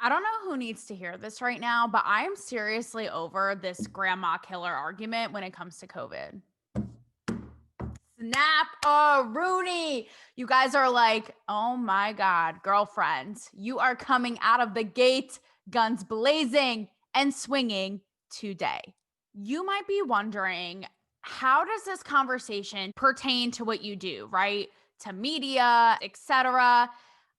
I don't know who needs to hear this right now, but I am seriously over this grandma killer argument when it comes to COVID. Snap a Rooney. You guys are like, oh my God, girlfriends, you are coming out of the gate, guns blazing and swinging today. You might be wondering, how does this conversation pertain to what you do, right? To media, etc.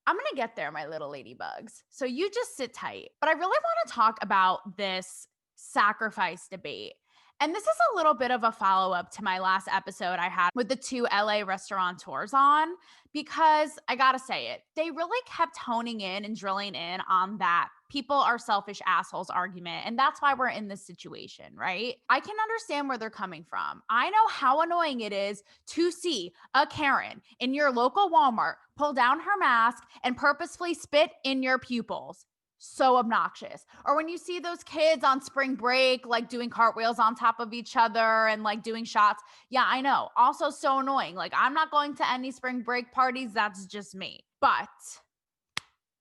I'm going to get there, my little ladybugs. So you just sit tight. But I really want to talk about this sacrifice debate. And this is a little bit of a follow up to my last episode I had with the two LA restaurateurs on, because I got to say it, they really kept honing in and drilling in on that people are selfish assholes argument. And that's why we're in this situation, right? I can understand where they're coming from. I know how annoying it is to see a Karen in your local Walmart pull down her mask and purposefully spit in your pupils. So obnoxious. Or when you see those kids on spring break, like doing cartwheels on top of each other and like doing shots. Yeah, I know. Also so annoying. Like, I'm not going to any spring break parties. That's just me. But,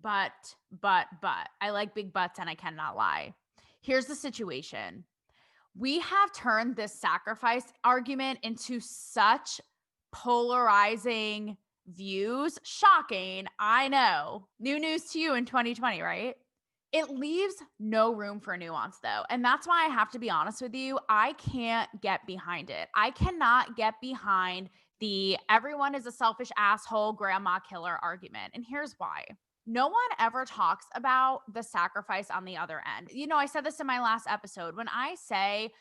I like big butts and I cannot lie. Here's the situation. We have turned this sacrifice argument into such polarizing views. Shocking. I know. New news to you in 2020, right? It leaves no room for nuance, though. And that's why I have to be honest with you. I can't get behind it. I cannot get behind the everyone is a selfish asshole grandma killer argument. And here's why. No one ever talks about the sacrifice on the other end. You know, I said this in my last episode. When I say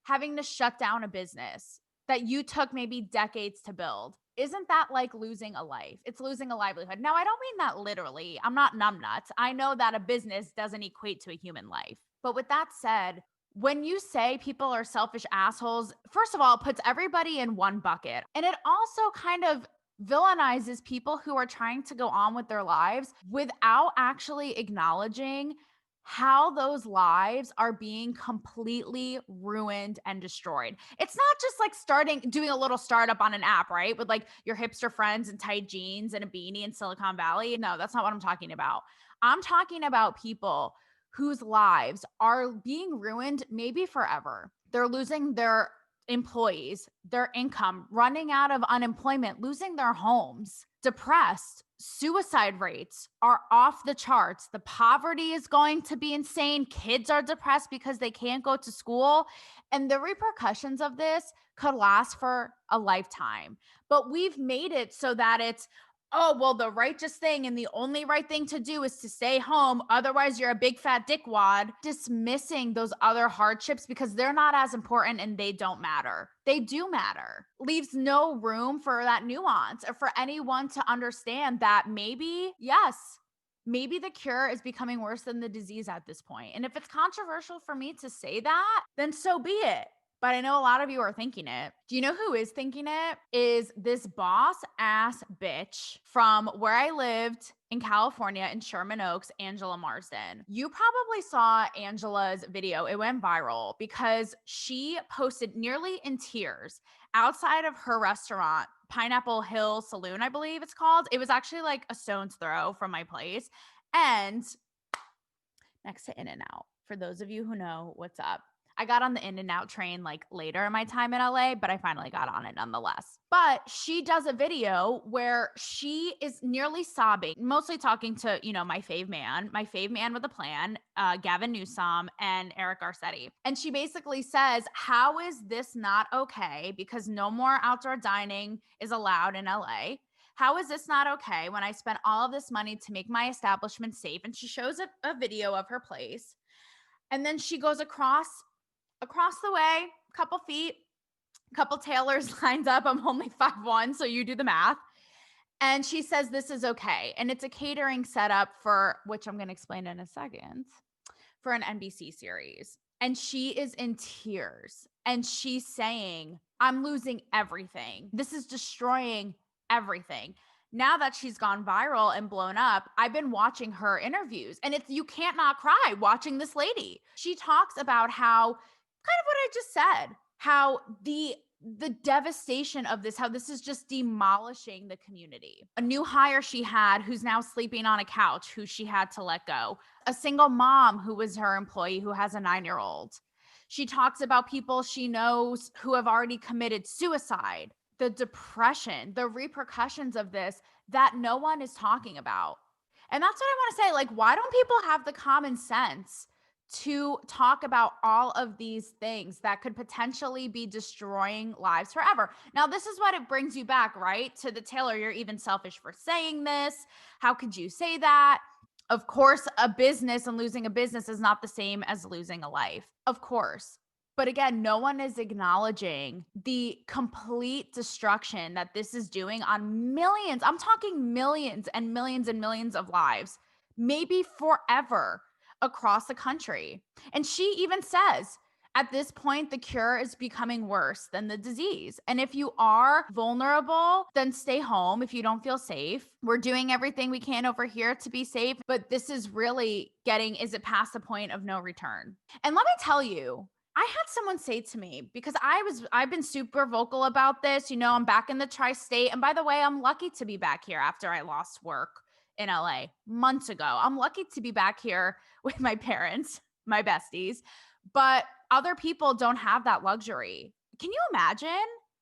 having to shut down a business that you took maybe decades to build, isn't that like losing a life? It's losing a livelihood. Now, I don't mean that literally. I'm not numbnuts. I know that a business doesn't equate to a human life. But with that said, when you say people are selfish assholes, first of all, it puts everybody in one bucket. And it also kind of villainizes people who are trying to go on with their lives without actually acknowledging how those lives are being completely ruined and destroyed. It's not just like doing a little startup on an app, right? With like your hipster friends and tight jeans and a beanie in Silicon Valley. No, that's not what I'm talking about. I'm talking about people whose lives are being ruined maybe forever. They're losing their employees, their income, running out of unemployment, losing their homes, depressed. Suicide rates are off the charts. The poverty is going to be insane. Kids are depressed because they can't go to school. And the repercussions of this could last for a lifetime. But we've made it so that it's, oh, well, the righteous thing and the only right thing to do is to stay home. Otherwise, you're a big fat dickwad, dismissing those other hardships because they're not as important and they don't matter. They do matter. Leaves no room for that nuance or for anyone to understand that maybe, yes, maybe the cure is becoming worse than the disease at this point. And if it's controversial for me to say that, then so be it. But I know a lot of you are thinking it. Do you know who is thinking it? Is this boss ass bitch from where I lived in California in Sherman Oaks, Angela Marston. You probably saw Angela's video. It went viral because she posted nearly in tears outside of her restaurant, Pineapple Hill Saloon, I believe it's called. It was actually like a stone's throw from my place. And next to In-N-Out, for those of you who know what's up. I got on the In-N-Out train like later in my time in LA, but I finally got on it nonetheless. But she does a video where she is nearly sobbing, mostly talking to, my fave man with a plan, Gavin Newsom and Eric Garcetti. And she basically says, how is this not okay? Because no more outdoor dining is allowed in LA. How is this not okay when I spent all of this money to make my establishment safe? And she shows a video of her place. And then she goes across the way, couple feet, couple tailors lined up. I'm only 5'1", so you do the math. And she says this is okay. And it's a catering setup for, which I'm going to explain in a second, for an NBC series. And she is in tears. And she's saying, I'm losing everything. This is destroying everything. Now that she's gone viral and blown up, I've been watching her interviews. And you can't not cry watching this lady. She talks about how, kind of what I just said, how the the devastation of this, how this is just demolishing the community. A new hire she had who's now sleeping on a couch, who she had to let go. A single mom who was her employee who has a 9-year-old. She talks about people she knows who have already committed suicide. The depression, the repercussions of this that no one is talking about. And that's what I want to say. Like, why don't people have the common sense to talk about all of these things that could potentially be destroying lives forever? Now, this is what it brings you back, right? To the Taylor, you're even selfish for saying this. How could you say that? Of course, a business and losing a business is not the same as losing a life. Of course. But again, no one is acknowledging the complete destruction that this is doing on millions. I'm talking millions and millions and millions of lives, maybe forever across the country. And she even says, at this point, the cure is becoming worse than the disease. And if you are vulnerable, then stay home if you don't feel safe. We're doing everything we can over here to be safe, but this is really is it past the point of no return? And let me tell you, I had someone say to me, because I've been super vocal about this, I'm back in the tri-state. And by the way, I'm lucky to be back here after I lost work in LA months ago. I'm lucky to be back here with my parents, my besties, but other people don't have that luxury. Can you imagine?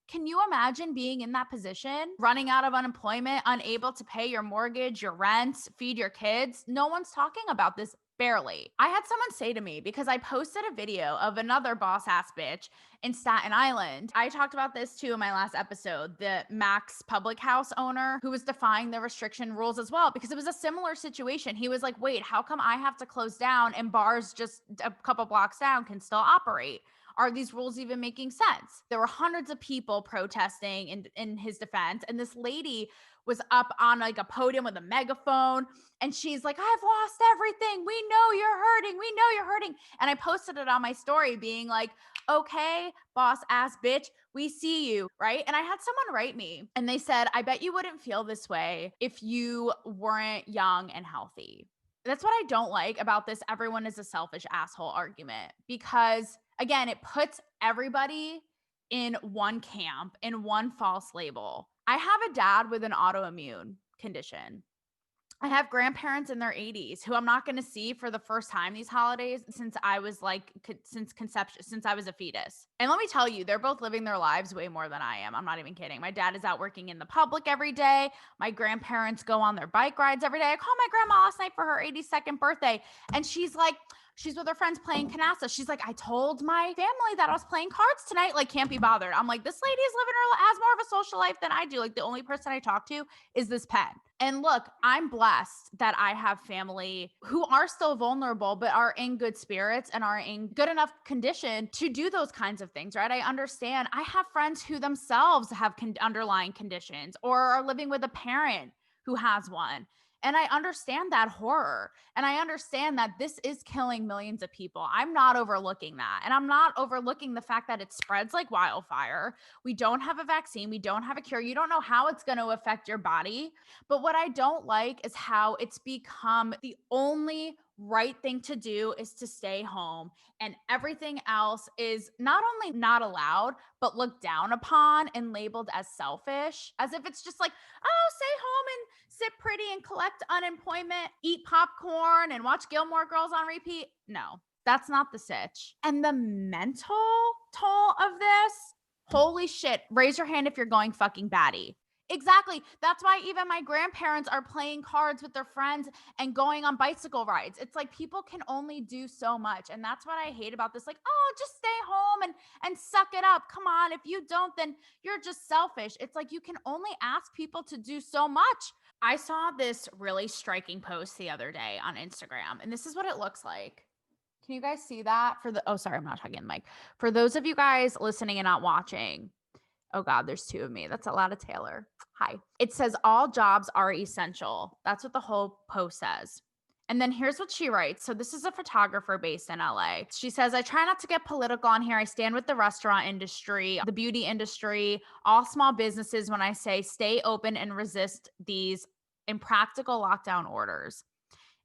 Can you imagine being in that position, running out of unemployment, unable to pay your mortgage, your rent, feed your kids? No one's talking about this. Barely. I had someone say to me, because I posted a video of another boss ass bitch in Staten Island. I talked about this too in my last episode, the Max Public House owner who was defying the restriction rules as well, because it was a similar situation. He was like, wait, how come I have to close down and bars just a couple blocks down can still operate? Are these rules even making sense? There were hundreds of people protesting in his defense. And this lady was up on like a podium with a megaphone. And she's like, I've lost everything. We know you're hurting. We know you're hurting. And I posted it on my story being like, okay, boss ass bitch, we see you, right? And I had someone write me and they said, I bet you wouldn't feel this way if you weren't young and healthy. That's what I don't like about this everyone is a selfish asshole argument, because again, it puts everybody in one camp, in one false label. I have a dad with an autoimmune condition. I have grandparents in their 80s who I'm not going to see for the first time these holidays since I was since conception, since I was a fetus. And let me tell you, they're both living their lives way more than I am. I'm not even kidding. My dad is out working in the public every day. My grandparents go on their bike rides every day. I called my grandma last night for her 82nd birthday, and she's with her friends playing canasta. She's like, I told my family that I was playing cards tonight. Like, can't be bothered. I'm like, this lady is has more of a social life than I do. Like, the only person I talk to is this pet. And look, I'm blessed that I have family who are still vulnerable, but are in good spirits and are in good enough condition to do those kinds of things, right? I understand. I have friends who themselves have underlying conditions or are living with a parent who has one. And I understand that horror. And I understand that this is killing millions of people. I'm not overlooking that. And I'm not overlooking the fact that it spreads like wildfire. We don't have a vaccine. We don't have a cure. You don't know how it's going to affect your body. But what I don't like is how it's become the only right thing to do is to stay home. And everything else is not only not allowed, but looked down upon and labeled as selfish, as if it's just like, oh, stay home and sit pretty and collect unemployment, eat popcorn and watch Gilmore Girls on repeat. No, that's not the sitch. And the mental toll of this, holy shit, raise your hand if you're going fucking batty. Exactly. That's why even my grandparents are playing cards with their friends and going on bicycle rides. It's like people can only do so much. And that's what I hate about this. Like, oh, just stay home and suck it up. Come on. If you don't, then you're just selfish. It's like you can only ask people to do so much. I saw this really striking post the other day on Instagram, and this is what it looks like. Can you guys see that? Sorry, I'm not talking in the mic. For those of you guys listening and not watching, oh God, there's two of me. That's a lot of Taylor. Hi. It says all jobs are essential. That's what the whole post says. And then here's what she writes. So this is a photographer based in LA. She says, I try not to get political on here. I stand with the restaurant industry, the beauty industry, all small businesses when I say stay open and resist these impractical lockdown orders.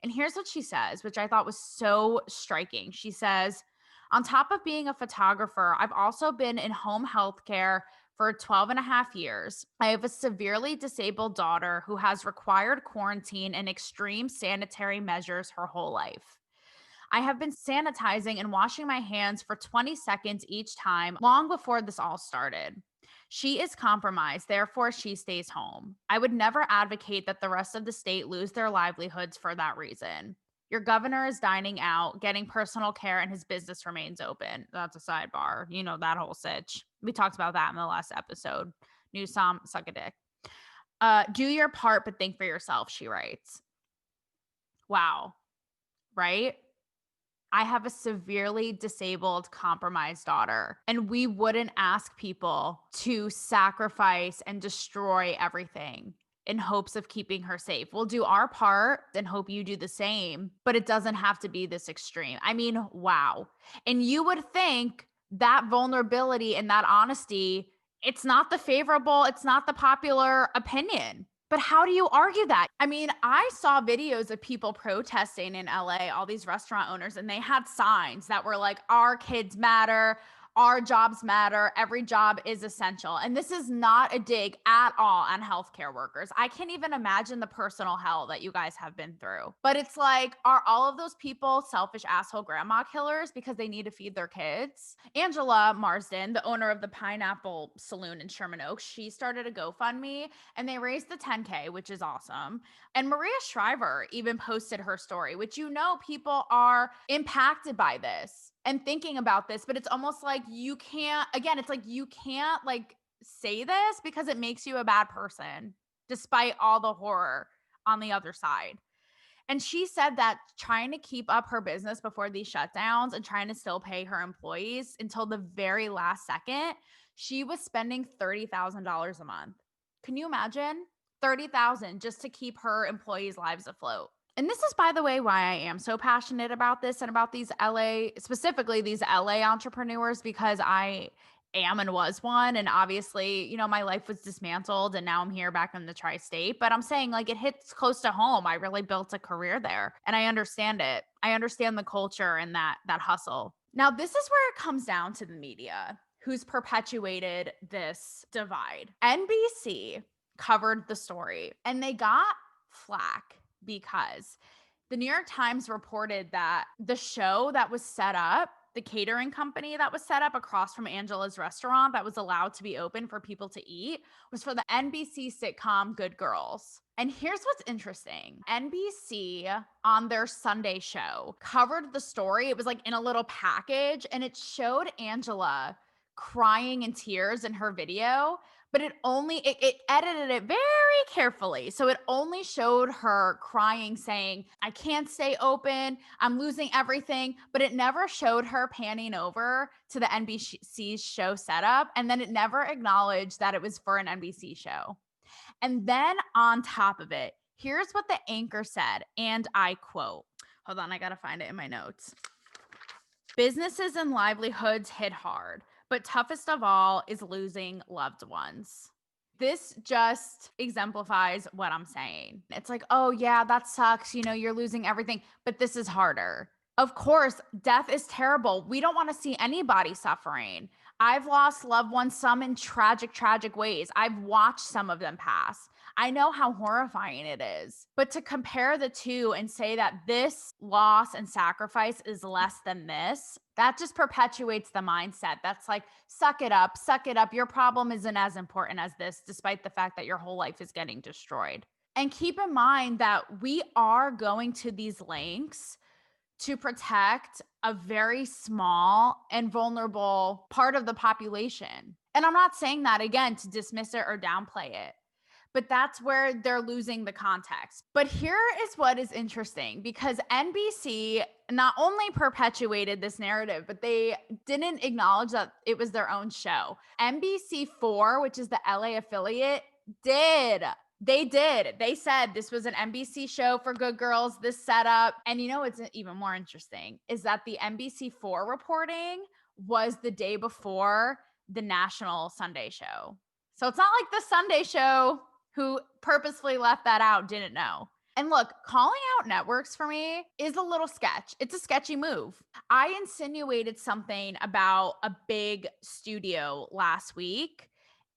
And here's what she says, which I thought was so striking. She says, On top of being a photographer, I've also been in home healthcare for 12 and a half years. I have a severely disabled daughter who has required quarantine and extreme sanitary measures her whole life. I have been sanitizing and washing my hands for 20 seconds each time long before this all started. She is compromised, therefore, she stays home. I would never advocate that the rest of the state lose their livelihoods for that reason. Your governor is dining out, getting personal care, and his business remains open. That's a sidebar. You know, that whole sitch. We talked about that in the last episode. New Psalm, suck a dick. Do your part, but think for yourself, she writes. Wow. Right? I have a severely disabled, compromised daughter, and we wouldn't ask people to sacrifice and destroy everything in hopes of keeping her safe. We'll do our part and hope you do the same, but it doesn't have to be this extreme. I mean, wow. And you would think that vulnerability and that honesty, it's not the favorable, it's not the popular opinion. But how do you argue that? I mean, I saw videos of people protesting in LA, all these restaurant owners, and they had signs that were like, our kids matter, our jobs matter, every job is essential. And this is not a dig at all on healthcare workers. I can't even imagine the personal hell that you guys have been through. But it's like, are all of those people selfish asshole grandma killers because they need to feed their kids? Angela Marston, the owner of the Pineapple Saloon in Sherman Oaks, she started a GoFundMe and they raised the 10K, which is awesome. And Maria Shriver even posted her story, which, you know, people are impacted by this and thinking about this, but it's almost like you can't, again, it's like you can't like say this because it makes you a bad person, despite all the horror on the other side. And she said that trying to keep up her business before these shutdowns and trying to still pay her employees until the very last second, she was spending $30,000 a month. Can you imagine? $30,000 just to keep her employees' lives afloat. And this is, by the way, why I am so passionate about this and about these LA, specifically these LA entrepreneurs, because I am and was one. And obviously, you know, my life was dismantled and now I'm here back in the tri-state. But I'm saying, like, it hits close to home. I really built a career there and I understand it. I understand the culture and that hustle. Now, this is where it comes down to the media who's perpetuated this divide. NBC covered the story and they got flack because the New York Times reported that the show that was set up, the catering company that was set up across from Angela's restaurant that was allowed to be open for people to eat, was for the NBC sitcom Good Girls. And here's what's interesting. NBC on their Sunday show covered the story. It was like in a little package and it showed Angela crying in tears in her video, but it edited it very carefully. So it only showed her crying, saying, I can't stay open, I'm losing everything, but it never showed her panning over to the NBC show setup. And then it never acknowledged that it was for an NBC show. And then on top of it, here's what the anchor said, and I quote, hold on, I gotta find it in my notes. Businesses and livelihoods hit hard, but toughest of all is losing loved ones. This just exemplifies what I'm saying. It's like, oh yeah, that sucks. You know, you're losing everything, but this is harder. Of course, death is terrible. We don't want to see anybody suffering. I've lost loved ones, some in tragic, tragic ways. I've watched some of them pass. I know how horrifying it is. But to compare the two and say that this loss and sacrifice is less than this, that just perpetuates the mindset. That's like, suck it up, suck it up. Your problem isn't as important as this, despite the fact that your whole life is getting destroyed. And keep in mind that we are going to these lengths to protect a very small and vulnerable part of the population. And I'm not saying that, again, to dismiss it or downplay it, but that's where they're losing the context. But here is what is interesting, because NBC not only perpetuated this narrative, but they didn't acknowledge that it was their own show. NBC4, which is the LA affiliate, did. They did. They said this was an NBC show for Good Girls, this setup. And you know what's even more interesting is that the NBC4 reporting was the day before the national Sunday show. So it's not like the Sunday show, who purposefully left that out, didn't know. And look, calling out networks for me is a little sketch. It's a sketchy move. I insinuated something about a big studio last week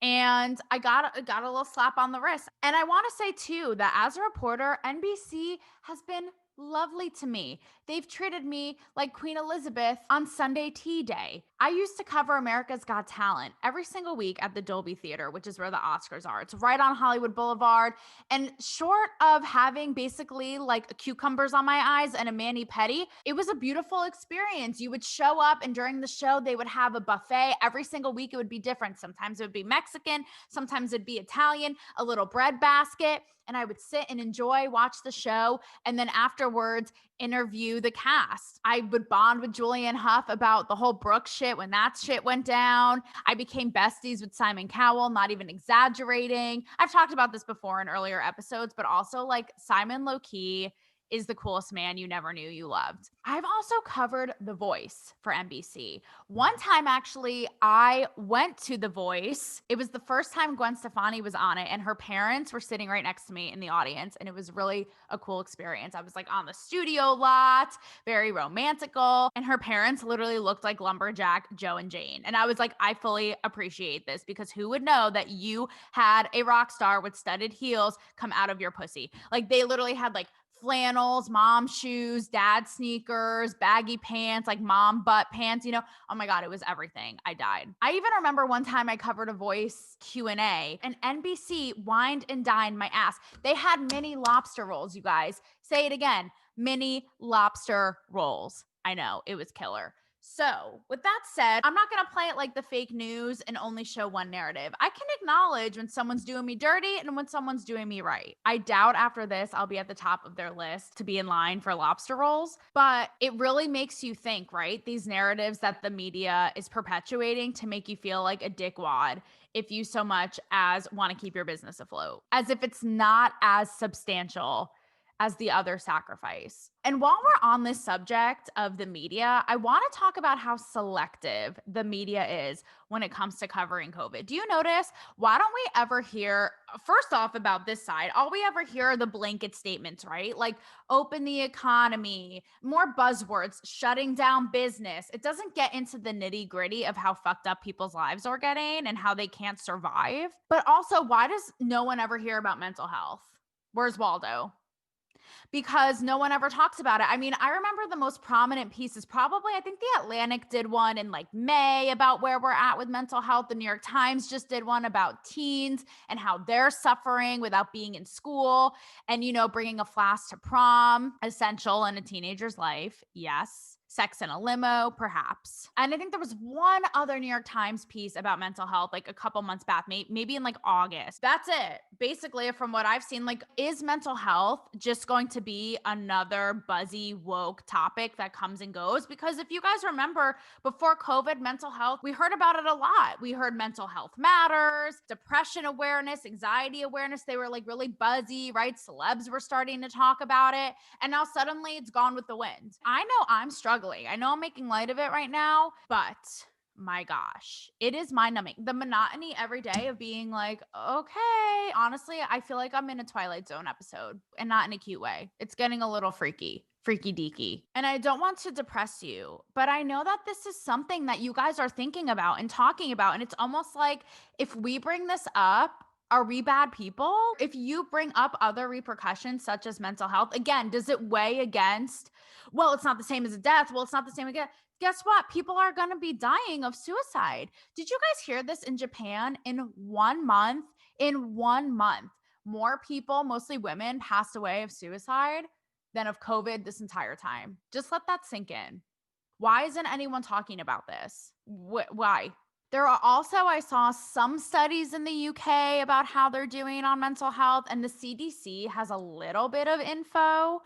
and I got a little slap on the wrist. And I want to say too that as a reporter, NBC has been lovely to me. They've treated me like Queen Elizabeth on Sunday Tea Day. I used to cover America's Got Talent every single week at the Dolby Theater, which is where the Oscars are. It's right on Hollywood Boulevard. And short of having basically like cucumbers on my eyes and a mani-pedi, it was a beautiful experience. You would show up, and during the show, they would have a buffet. Every single week, it would be different. Sometimes it would be Mexican, sometimes it'd be Italian, a little bread basket. And I would sit and enjoy, watch the show, and then afterwards interview the cast. I would bond with Julianne Hough about the whole Brooke shit when that shit went down. I became besties with Simon Cowell, not even exaggerating. I've talked about this before in earlier episodes, but also like Simon low-key is the coolest man you never knew you loved. I've also covered The Voice for NBC. One time, actually, I went to The Voice. It was the first time Gwen Stefani was on it, and her parents were sitting right next to me in the audience, and it was really a cool experience. I was like on the studio lot, very romantical, and her parents literally looked like lumberjack Joe and Jane. And I was like, I fully appreciate this, because who would know that you had a rock star with studded heels come out of your pussy? Like, they literally had like flannels, mom shoes, dad sneakers, baggy pants, like mom butt pants, oh my God, it was everything. I died. I even remember one time I covered a Voice Q&A, and NBC wined and dined my ass. They had mini lobster rolls, you guys. Say it again, mini lobster rolls. I know, it was killer. So, with that said, I'm not going to play it like the fake news and only show one narrative. I can acknowledge when someone's doing me dirty and when someone's doing me right. I doubt after this I'll be at the top of their list to be in line for lobster rolls, but it really makes you think, right? These narratives that the media is perpetuating to make you feel like a dickwad if you so much as want to keep your business afloat, as if it's not as substantial as the other sacrifice. And while we're on this subject of the media, I want to talk about how selective the media is when it comes to covering COVID. Do you notice? Why don't we ever hear, first off, about this side, all we ever hear are the blanket statements, right? Like open the economy, more buzzwords, shutting down business. It doesn't get into the nitty gritty of how fucked up people's lives are getting and how they can't survive. But also, why does no one ever hear about mental health? Where's Waldo? Because no one ever talks about it. I mean, I remember the most prominent piece is probably, I think The Atlantic did one in like May about where we're at with mental health. The New York Times just did one about teens and how they're suffering without being in school and, bringing a flask to prom, essential in a teenager's life. Yes. Sex in a limo, perhaps. And I think there was one other New York Times piece about mental health, like a couple months back, maybe in like August. That's it. Basically, from what I've seen, like, is mental health just going to be another buzzy, woke topic that comes and goes? Because if you guys remember, before COVID, mental health, we heard about it a lot. We heard mental health matters, depression awareness, anxiety awareness. They were like really buzzy, right? Celebs were starting to talk about it. And now suddenly it's gone with the wind. I know I'm struggling. I know I'm making light of it right now, but my gosh, it is mind numbing. The monotony every day of being like, okay, honestly, I feel like I'm in a Twilight Zone episode, and not in a cute way. It's getting a little freaky deaky. And I don't want to depress you, but I know that this is something that you guys are thinking about and talking about. And it's almost like if we bring this up, are we bad people? If you bring up other repercussions such as mental health, again, does it weigh against, well, it's not the same as a death. Well, it's not the same again. Guess what? People are going to be dying of suicide. Did you guys hear this in Japan? In 1 month, more people, mostly women, passed away of suicide than of COVID this entire time. Just let that sink in. Why isn't anyone talking about this? Why? There are also, I saw some studies in the UK about how they're doing on mental health, and the CDC has a little bit of info,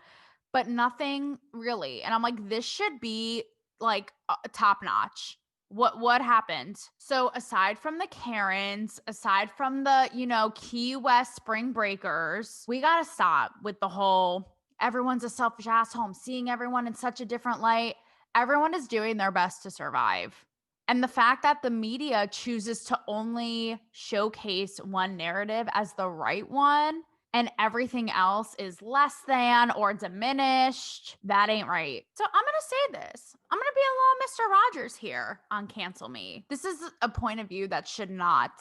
but nothing really. And I'm like, this should be like top notch. What happened? So aside from the Karens, aside from the, Key West spring breakers, we got to stop with the whole everyone's a selfish asshole. I'm seeing everyone in such a different light. Everyone is doing their best to survive. And the fact that the media chooses to only showcase one narrative as the right one and everything else is less than or diminished. That ain't right. So I'm going to say this. I'm going to be a little Mr. Rogers here on Cancel Me. This is a point of view that should not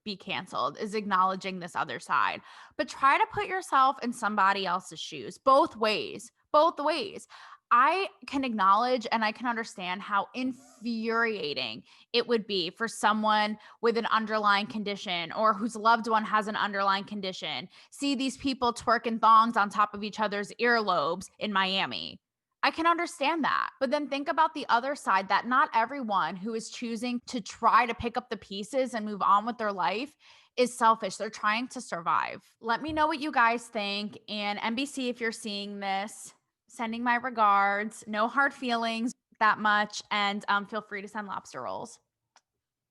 be canceled, is acknowledging this other side. But try to put yourself in somebody else's shoes, both ways, both ways. I can acknowledge and I can understand how infuriating it would be for someone with an underlying condition or whose loved one has an underlying condition. See these people twerking thongs on top of each other's earlobes in Miami. I can understand that. But then think about the other side, that not everyone who is choosing to try to pick up the pieces and move on with their life is selfish. They're trying to survive. Let me know what you guys think. And NBC, if you're seeing this, sending my regards. No hard feelings that much. And feel free to send lobster rolls.